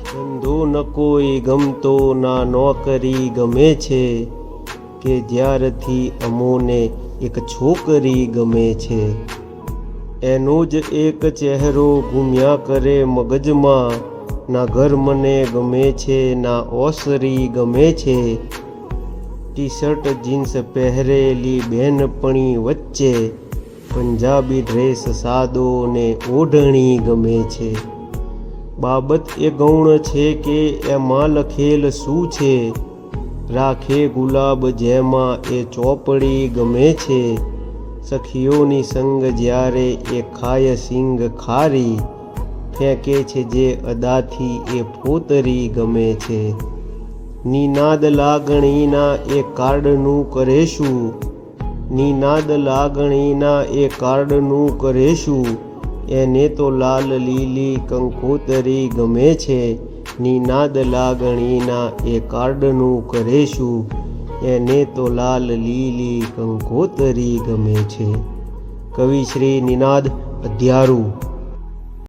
ધંધો ન કોઈ ગમતો ના નોકરી ગમે છે, કે જ્યારથી અમોને એક છોકરી ગમે છે. એનો જ એક ચહેરો ઘૂમ્યા કરે મગજમાં, ના ઘર મને ગમે છે ના ઓસરી ગમે છે. ટી શર્ટ જીન્સ પહેરેલી બહેનપણી વચ્ચે પંજાબી ડ્રેસ સાદો ને ઓઢણી ગમે છે. બાબત એ ગૌણ છે કે એમાં લખેલ શું છે, રાખે ગુલાબ જેમાં એ ચોપડી ગમે છે. સખીઓની સંગ જ્યારે એ ખાય સિંગ ખારી, ફેંકે છે જે અદાથી એ ફોતરી ગમે છે. નિનાદ લાગણીના એ કાર્ડનું કરે શું, નિનાદ લાગણીના એ કાર્ડનું કરે શું. એને તો લાલ લીલી કંકોતરી ગમે છે, નિનાદ લાગણીના એ કાર્ડનું કરે શું. એને તો લાલ લીલી કંકોતરી ગમે છે. કવિ શ્રી નિનાદ અધ્યારું.